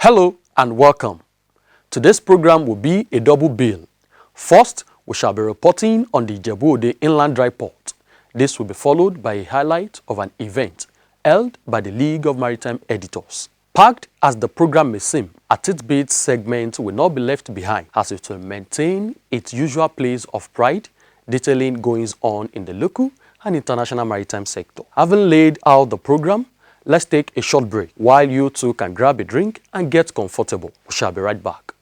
Hello and welcome. Today's program will be a double bill. First, we shall be reporting on the Ijebu-Ode Inland Dry Port. This will be followed by a highlight of an event held by the League of Maritime Editors. Packed as the program may seem, a tidbit segment will not be left behind as it will maintain its usual place of pride, detailing goings-on in the local and international maritime sector. Having laid out the program, let's take a short break while you two can grab a drink and get comfortable. We shall be right back.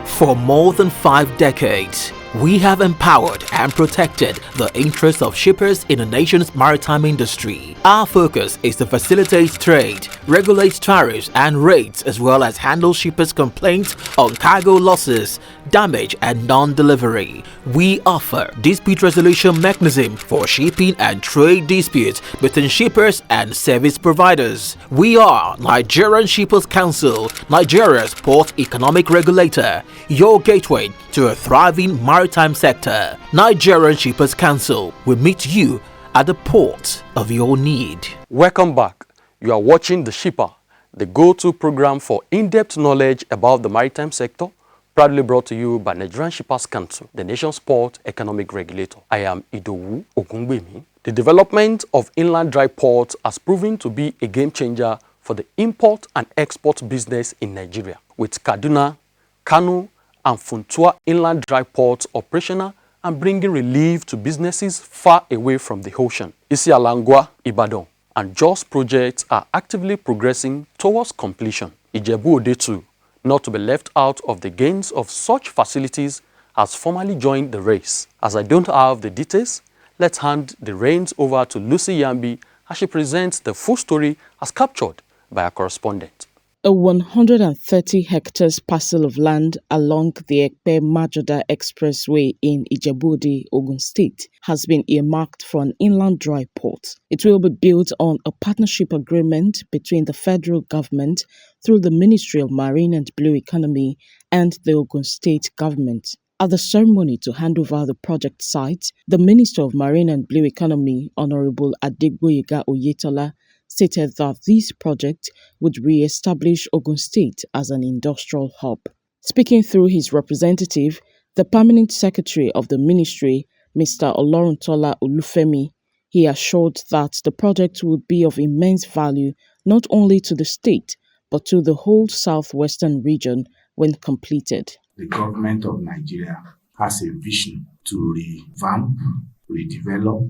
For more than 5 decades, we have empowered and protected the interests of shippers in the nation's maritime industry. Our focus is to facilitate trade, regulate tariffs and rates, as well as handle shippers' complaints on cargo losses, damage and non-delivery. We offer dispute resolution mechanism for shipping and trade disputes between shippers and service providers. We are Nigerian Shippers Council, Nigeria's port economic regulator, your gateway to a thriving maritime sector. Nigerian Shippers Council will meet you at the port of your need. Welcome back. You are watching The Shipper, the go-to program for in-depth knowledge about the maritime sector, proudly brought to you by Nigerian Shippers Council, the nation's port economic regulator. I am Ijebu-Ode. The development of inland dry ports has proven to be a game changer for the import and export business in Nigeria, with Kaduna, Kano, and Funtua inland dry ports operational and bringing relief to businesses far away from the ocean. Isialangwa, Ibadan, and Jos projects are actively progressing towards completion. Ijebu-Ode too, not to be left out of the gains of such facilities, has formally joined the race. As I don't have the details, let's hand the reins over to Lucy Yambi as she presents the full story as captured by our correspondent. A 130 hectares parcel of land along the Ekpe-Majoda Expressway in Ijebu-Ode, Ogun State, has been earmarked for an inland dry port. It will be built on a partnership agreement between the federal government through the Ministry of Marine and Blue Economy and the Ogun State government. At the ceremony to hand over the project site, the Minister of Marine and Blue Economy, Honorable Adegboyega Oyetola, stated that this project would re-establish Ogun State as an industrial hub. Speaking through his representative, the Permanent Secretary of the Ministry, Mr. Oloruntola Olufemi, he assured that the project would be of immense value not only to the state, but to the whole southwestern region when completed. The government of Nigeria has a vision to revamp, redevelop,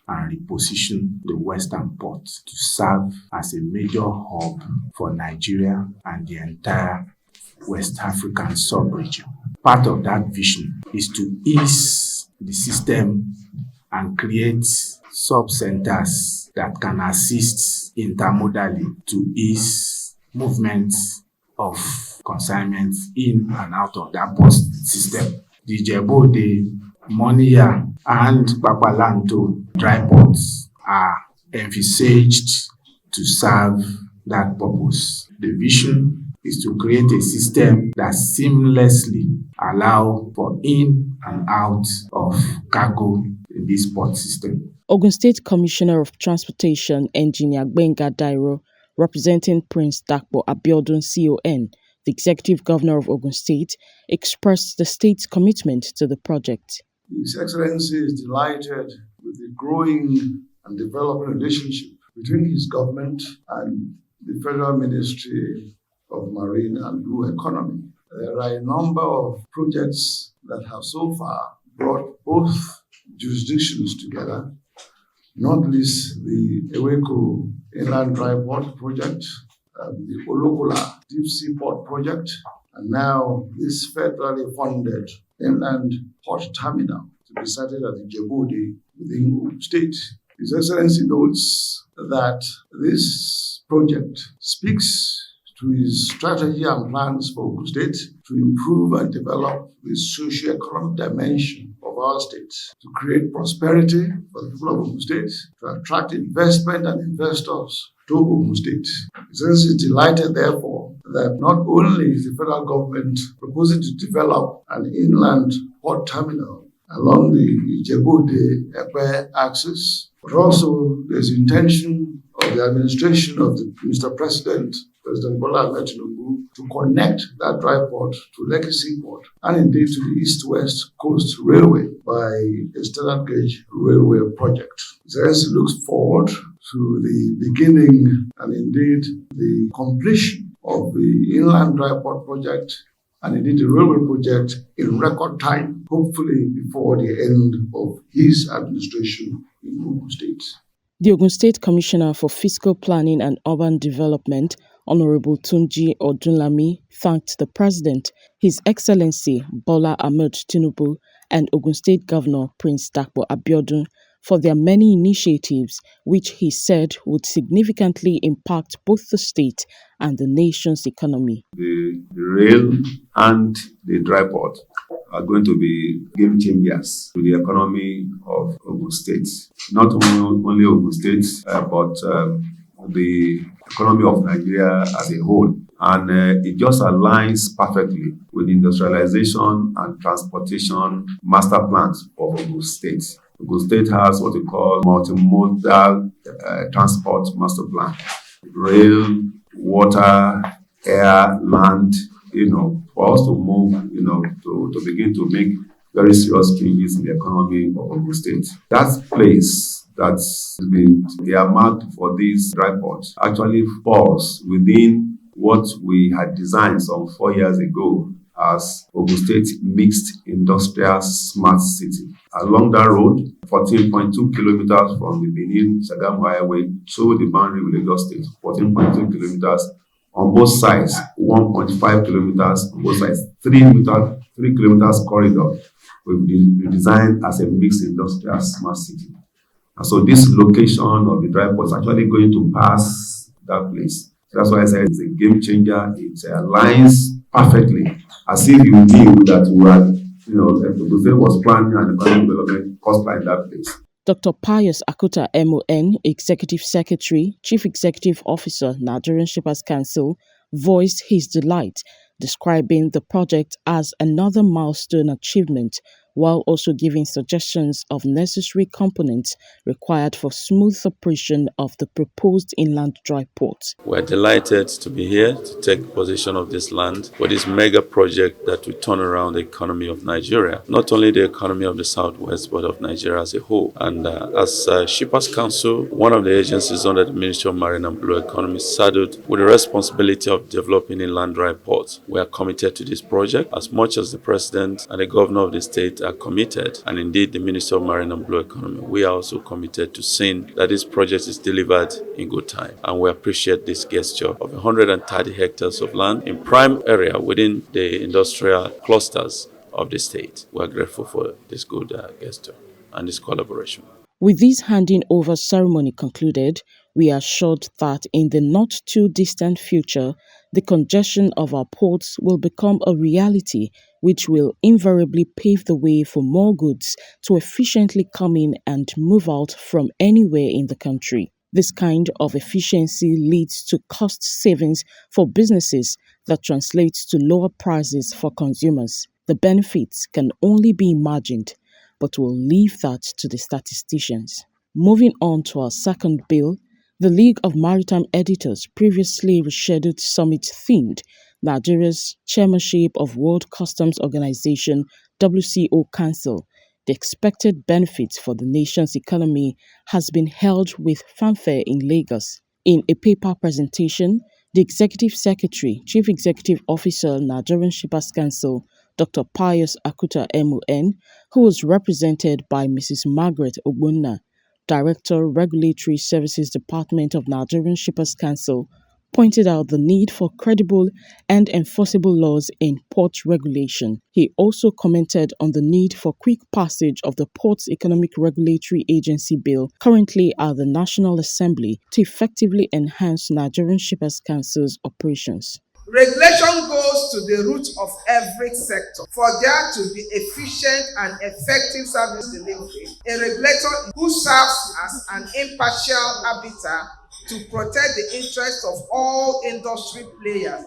and reposition the Western Port to serve as a major hub for Nigeria and the entire West African sub-region. Part of that vision is to ease the system and create sub-centers that can assist intermodally to ease movements of consignments in and out of that port system. The Ijebu-Ode, Moniya, and Papalanto dry ports are envisaged to serve that purpose. The vision is to create a system that seamlessly allows for in and out of cargo in this port system. Ogun State Commissioner of Transportation, Engineer Gbenga Dairo, representing Prince Dakpo Abiodun CON, the Executive Governor of Ogun State, expressed the state's commitment to the project. His Excellency is delighted with the growing and developing relationship between his government and the Federal Ministry of Marine and Blue Economy. There are a number of projects that have so far brought both jurisdictions together, not least the Eweko Inland Dry Port Project, the Olokola Deep Sea Port Project, and now this federally funded inland port terminal to be sited at Ijebu-Ode within Ogun State. His Excellency notes that this project speaks to his strategy and plans for Ogun State to improve and develop the socio-economic dimension of our state, to create prosperity for the people of Ogun State, to attract investment and investors to Ogun State. His Excellency is delighted, therefore, that not only is the federal government proposing to develop an inland port terminal along the Ijebu-Ode axis, but also there's intention of the administration of Mr. President President Bola Ahmed Tinubu to connect that dry port to Lekki Seaport and indeed to the East-West Coast Railway by a standard gauge railway project. His looks forward to the beginning and indeed the completion of the inland dry port project and indeed the railway project in record time, hopefully before the end of his administration in Ogun State. The Ogun State Commissioner for Fiscal Planning and Urban Development, Honorable Tunji Odunlami, thanked the President, His Excellency Bola Ahmed Tinubu, and Ogun State Governor Prince Dakpo Abiodun for their many initiatives which he said would significantly impact both the state and the nation's economy. The rail and the dry port are going to be game changers to the economy of Ogun State. Not only Ogun State, but the economy of Nigeria as a whole. And it just aligns perfectly with the industrialization and transportation master plans of Ogun State. Ogun State has what we call multimodal transport master plan. Rail, water, air, land, for us to move, to begin to make very serious changes in the economy of Ogun State. That place that's been earmarked for these dry ports actually falls within what we had designed some 4 years ago as Ogun State Mixed Industrial Smart City. Along that road, 14.2 kilometers from the Benin-Sagamu Highway to the boundary with Lagos State, 14.2 kilometers on both sides, 1.5 kilometers on both sides, 3 kilometers corridor will be designed as a mixed industrial smart city. And so this location of the dry port is actually going to pass that place. So that's why I said it's a game changer. It aligns perfectly, as if you knew that we had, the state was planning an economic development cost line in that place. Dr. Pius Akuta MON, Executive Secretary, Chief Executive Officer, Nigerian Shippers Council, voiced his delight, describing the project as another milestone achievement, while also giving suggestions of necessary components required for smooth operation of the proposed inland dry port. We're delighted to be here to take possession of this land for this mega project that will turn around the economy of Nigeria, not only the economy of the Southwest, but of Nigeria as a whole. And as Shippers Council, one of the agencies under the Ministry of Marine and Blue Economy, saddled with the responsibility of developing inland dry ports. We are committed to this project as much as the President and the Governor of the state are committed, and indeed the Minister of Marine and Blue Economy. We are also committed to seeing that this project is delivered in good time, and we appreciate this gesture of 130 hectares of land in prime area within the industrial clusters of the state. We are grateful for this good gesture and this collaboration. With this handing over ceremony concluded, we are assured that in the not-too-distant future, the congestion of our ports will become a reality which will invariably pave the way for more goods to efficiently come in and move out from anywhere in the country. This kind of efficiency leads to cost savings for businesses that translates to lower prices for consumers. The benefits can only be imagined, but we'll leave that to the statisticians. Moving on to our second bill, the League of Maritime Editors previously rescheduled summit themed Nigeria's chairmanship of World Customs Organization WCO Council. The expected benefits for the nation's economy has been held with fanfare in Lagos. In a paper presentation, the Executive Secretary, Chief Executive Officer, Nigerian Shippers Council, Dr. Pius Akuta MON, who was represented by Mrs. Margaret Ogbonna, Director, Regulatory Services Department of Nigerian Shippers Council, pointed out the need for credible and enforceable laws in port regulation. He also commented on the need for quick passage of the Ports Economic Regulatory Agency Bill currently at the National Assembly to effectively enhance Nigerian Shippers Council's operations. Regulation goes to the root of every sector for there to be efficient and effective service delivery. A regulator who serves as an impartial arbiter to protect the interests of all industry players,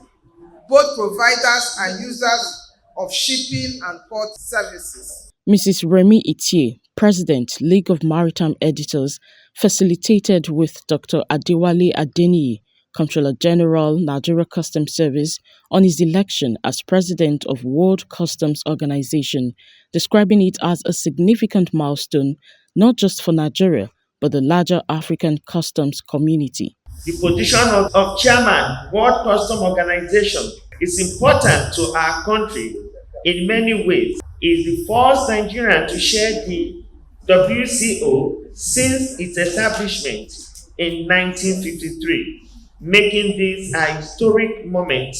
both providers and users of shipping and port services. Mrs. Remi Itie, President, League of Maritime Editors, facilitated with Dr. Adewale Adeniyi, Comptroller General, Nigeria Customs Service, on his election as President of World Customs Organization, describing it as a significant milestone not just for Nigeria, but the larger African customs community. The position of Chairman, World Customs Organization, is important to our country in many ways. He is the first Nigerian to share the WCO since its establishment in 1953, making this a historic moment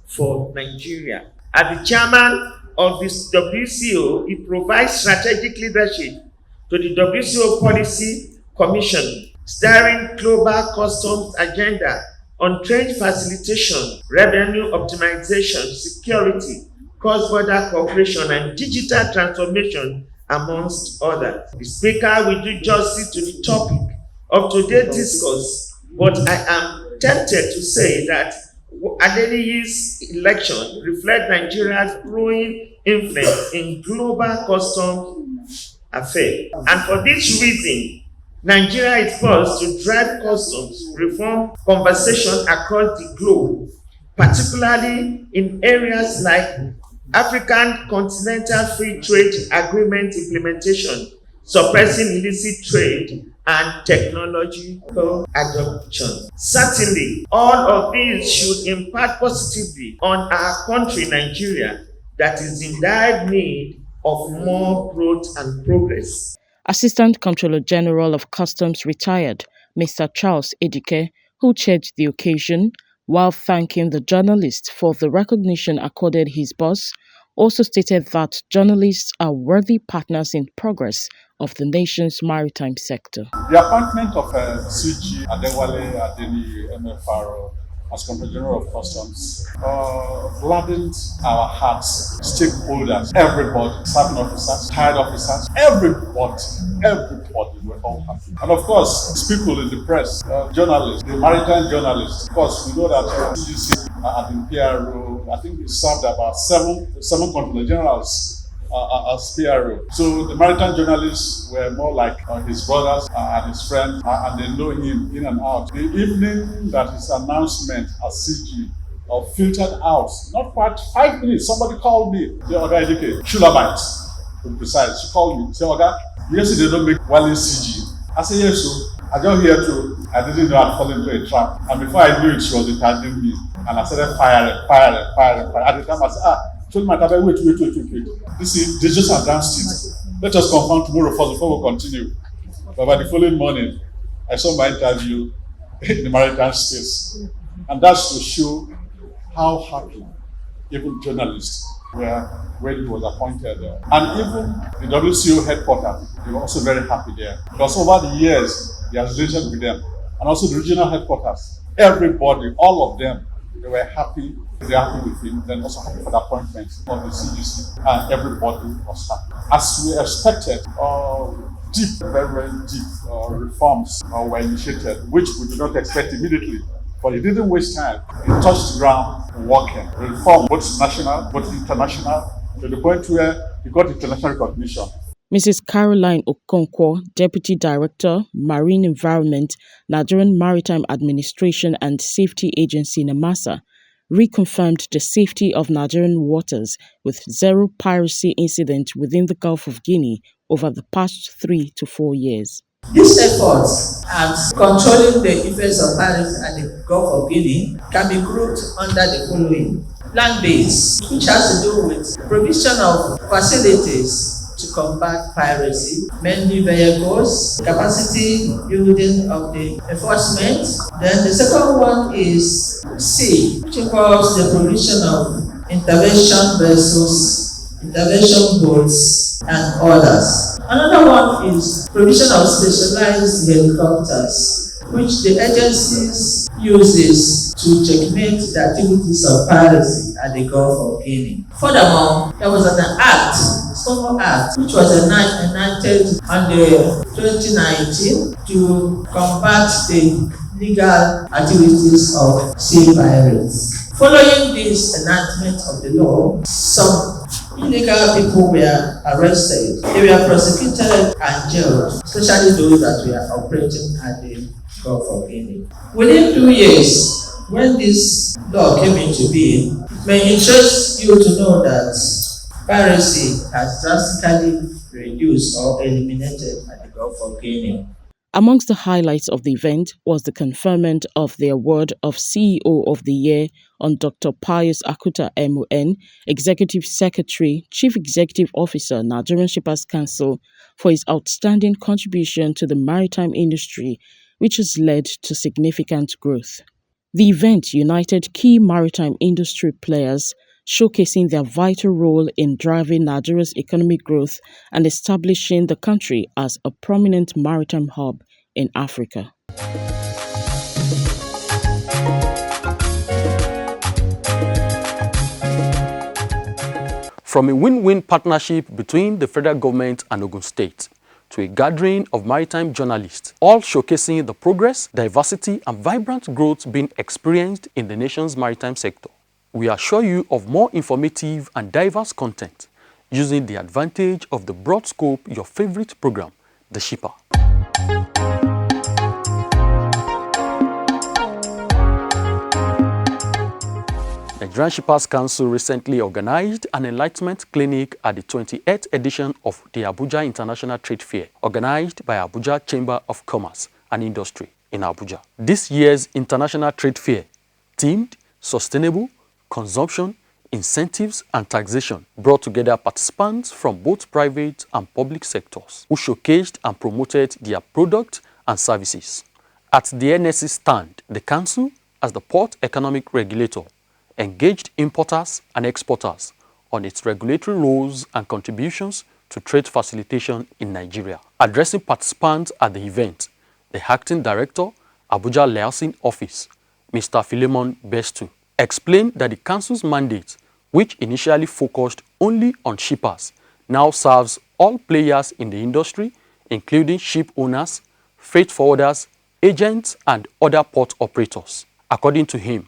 for Nigeria. As the chairman of this WCO, he provides strategic leadership to the WCO Policy Commission, steering global customs agenda on trade facilitation, revenue optimization, security, cross-border cooperation, and digital transformation, amongst others. The speaker will do justice to the topic of today's discourse, but I am tempted to say that Adeniyi's election reflects Nigeria's growing influence in global customs affairs. And for this reason, Nigeria is poised to drive customs reform conversation across the globe, particularly in areas like African Continental Free Trade Agreement implementation, suppressing illicit trade, and technological adoption. Certainly, all of these should impact positively on our country, Nigeria, that is in dire need of more growth and progress. Assistant Comptroller General of Customs retired, Mr. Charles Edike, who chaired the occasion, while thanking the journalists for the recognition accorded his boss, also stated that journalists are worthy partners in progress of the nation's maritime sector. The appointment of CG Adewale Adeni MFR as Comptroller General of Customs gladdened our hearts, stakeholders, everybody, serving officers, hired officers, everybody were all happy. And of course, people in the press, journalists, the maritime journalists. Of course, we know that CGC at the PRO, I think we served about seven Comptroller Generals as PRO. So the maritime journalists were more like his brothers and his friends, and they know him in and out. The evening that his announcement as CG filtered out, not quite 5 minutes, somebody called me, the Oga Edike, Shulamite, to be precise. She called me, say, Oga, yes, they don't make Wale CG. I said, yes, so I got here I didn't know I'd fallen into a trap. And before I knew it, she was attacking me. And I started firing. At the time, I said, told my daughter, wait. This is, they just announced it. Let us confirm tomorrow first before we continue. But by the following morning, I saw my interview in the maritime space. And that's to show how happy even journalists were when he was appointed there. And even the WCO headquarters, they were also very happy there. Because over the years, he has related with them. And also the regional headquarters, everybody, all of them, they were happy. They were happy with him, then also happy for the appointment of the CGC, and everybody was happy. As we expected, very deep reforms were initiated, which we did not expect immediately. But he didn't waste time. He touched the ground working. Reform, both national, both international, to the point where he got international recognition. Mrs. Caroline Okonkwo, Deputy Director, Marine Environment, Nigerian Maritime Administration and Safety Agency (NAMASA), reconfirmed the safety of Nigerian waters with zero piracy incident within the Gulf of Guinea over the past 3 to 4 years. These efforts at controlling the effects of piracy at the Gulf of Guinea can be grouped under the following. Land-based, which has to do with provision of facilities to combat piracy, mainly vehicles, capacity building of the enforcement. Then the second one is sea, which involves the provision of intervention vessels, intervention boats, and others. Another one is provision of specialized helicopters, which the agencies uses to checkmate the activities of piracy at the Gulf of Guinea. Furthermore, there was an Stonewall Act, which was enacted on the 2019 to combat the legal activities of sea pirates. Following this enactment of the law, some illegal people were arrested. They were prosecuted and jailed, especially those that were operating at the Gulf of Guinea. Within 2 years, When this law came into being, it may interest you to know that piracy has drastically reduced or eliminated at the Gulf of Guinea. Amongst the highlights of the event was the conferment of the award of CEO of the Year on Dr. Pius Akuta MON, Executive Secretary, Chief Executive Officer, Nigerian Shippers Council, for his outstanding contribution to the maritime industry, which has led to significant growth. The event united key maritime industry players, showcasing their vital role in driving Nigeria's economic growth and establishing the country as a prominent maritime hub in Africa. From a win-win partnership between the federal government and Ogun State to a gathering of maritime journalists, all showcasing the progress, diversity, and vibrant growth being experienced in the nation's maritime sector. We assure you of more informative and diverse content using the advantage of the broad scope your favorite program, The Shipper. Nigerian Shippers Council recently organized an enlightenment clinic at the 28th edition of the Abuja International Trade Fair, organized by Abuja Chamber of Commerce and Industry in Abuja. This year's International Trade Fair, themed Sustainable Consumption, Incentives and Taxation, brought together participants from both private and public sectors who showcased and promoted their products and services. At the NSC stand, the Council, as the port economic regulator, engaged importers and exporters on its regulatory roles and contributions to trade facilitation in Nigeria. Addressing participants at the event, the Acting Director, Abuja Liaison Office, Mr. Philemon Bestu, explained that the Council's mandate, which initially focused only on shippers, now serves all players in the industry, including ship owners, freight forwarders, agents, and other port operators. According to him,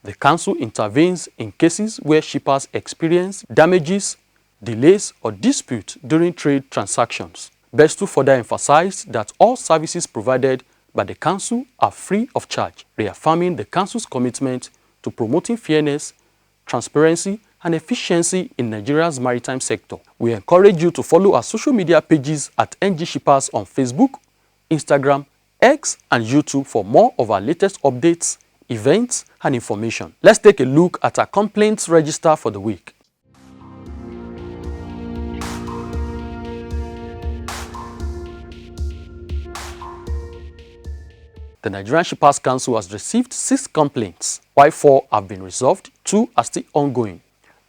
the Council intervenes in cases where shippers experience damages, delays, or disputes during trade transactions. Bestu further emphasized that all services provided by the Council are free of charge, reaffirming the Council's commitment to promoting fairness, transparency, and efficiency in Nigeria's maritime sector. We encourage you to follow our social media pages at NG Shippers on Facebook, Instagram, X, and YouTube for more of our latest updates, events, and information. Let's take a look at our complaints register for the week. The Nigerian Shippers Council has received 6 complaints, while 4 have been resolved, 2 are still ongoing.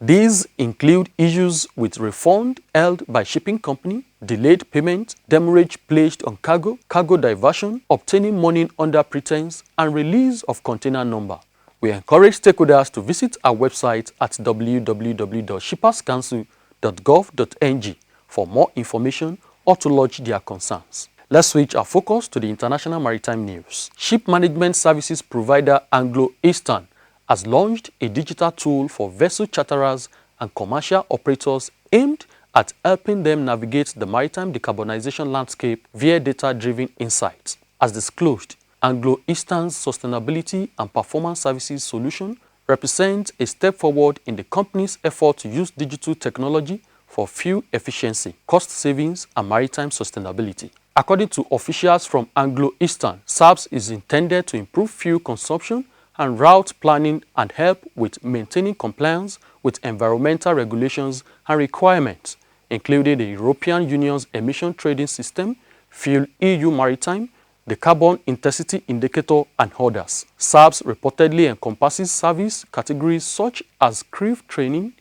These include issues with refund held by shipping company, delayed payment, demurrage placed on cargo, cargo diversion, obtaining money under pretense, and release of container number. We encourage stakeholders to visit our website at www.shipperscouncil.gov.ng for more information or to lodge their concerns. Let's switch our focus to the international maritime news. Ship management services provider Anglo-Eastern has launched a digital tool for vessel charterers and commercial operators aimed at helping them navigate the maritime decarbonization landscape via data-driven insights. As disclosed, Anglo-Eastern's sustainability and performance services solution represents a step forward in the company's effort to use digital technology for fuel efficiency, cost savings, and maritime sustainability. According to officials from Anglo-Eastern, SARS is intended to improve fuel consumption and route planning and help with maintaining compliance with environmental regulations and requirements, including the European Union's emission trading system, Fuel EU Maritime, the Carbon Intensity Indicator, and others. SARS reportedly encompasses service categories such as crew training,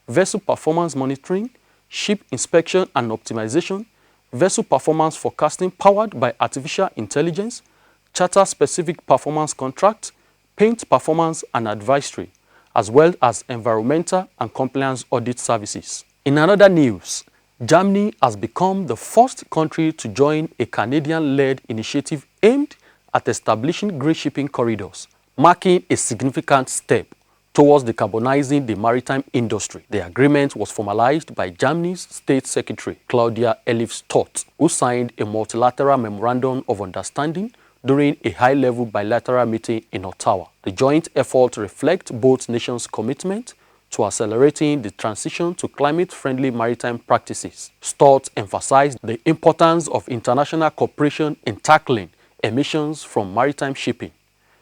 vessel performance monitoring, ship inspection and optimization, vessel performance forecasting powered by artificial intelligence, charter-specific performance contract, paint performance and advisory, as well as environmental and compliance audit services. In another news, Germany has become the first country to join a Canadian-led initiative aimed at establishing green shipping corridors, marking a significant step towards decarbonizing the maritime industry. The agreement was formalized by Germany's State Secretary, Claudia Elif Stott, who signed a multilateral memorandum of understanding during a high-level bilateral meeting in Ottawa. The joint effort reflects both nations' commitment to accelerating the transition to climate-friendly maritime practices. Stott emphasized the importance of international cooperation in tackling emissions from maritime shipping.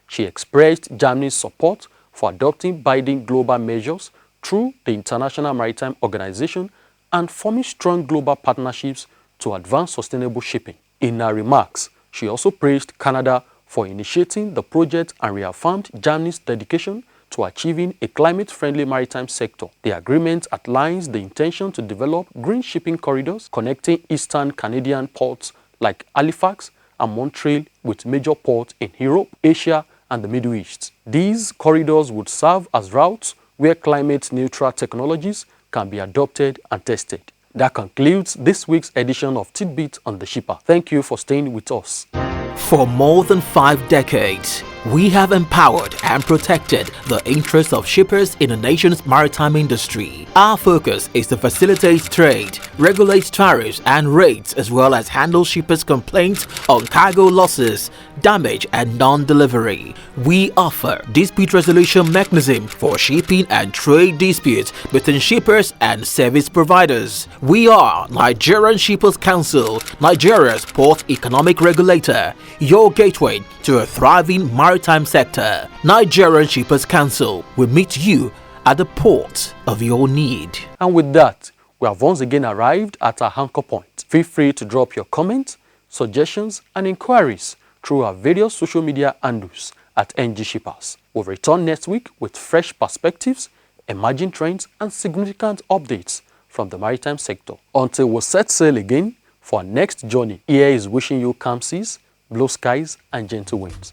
She expressed Germany's support for adopting binding global measures through the International Maritime Organization and forming strong global partnerships to advance sustainable shipping. In her remarks, she also praised Canada for initiating the project and reaffirmed Germany's dedication to achieving a climate-friendly maritime sector. The agreement outlines the intention to develop green shipping corridors connecting eastern Canadian ports like Halifax and Montreal with major ports in Europe, Asia, and the Middle East. These corridors would serve as routes where climate-neutral technologies can be adopted and tested. That concludes this week's edition of Tidbit on the Shipper. Thank you for staying with us. For more than 5 decades, we have empowered and protected the interests of shippers in the nation's maritime industry. Our focus is to facilitate trade, regulate tariffs and rates, as well as handle shippers' complaints on cargo losses, damage and non-delivery. We offer dispute resolution mechanism for shipping and trade disputes between shippers and service providers. We are Nigerian Shippers Council, Nigeria's port economic regulator, your gateway to a thriving maritime sector. Nigerian Shippers Council will meet you at the port of your need. And with that, we have once again arrived at our anchor point. Feel free to drop your comments, suggestions, and inquiries through our various social media handles at NG Shippers. We'll return next week with fresh perspectives, emerging trends, and significant updates from the maritime sector. Until we set sail again for our next journey, here is wishing you calm seas, blue skies, and gentle winds.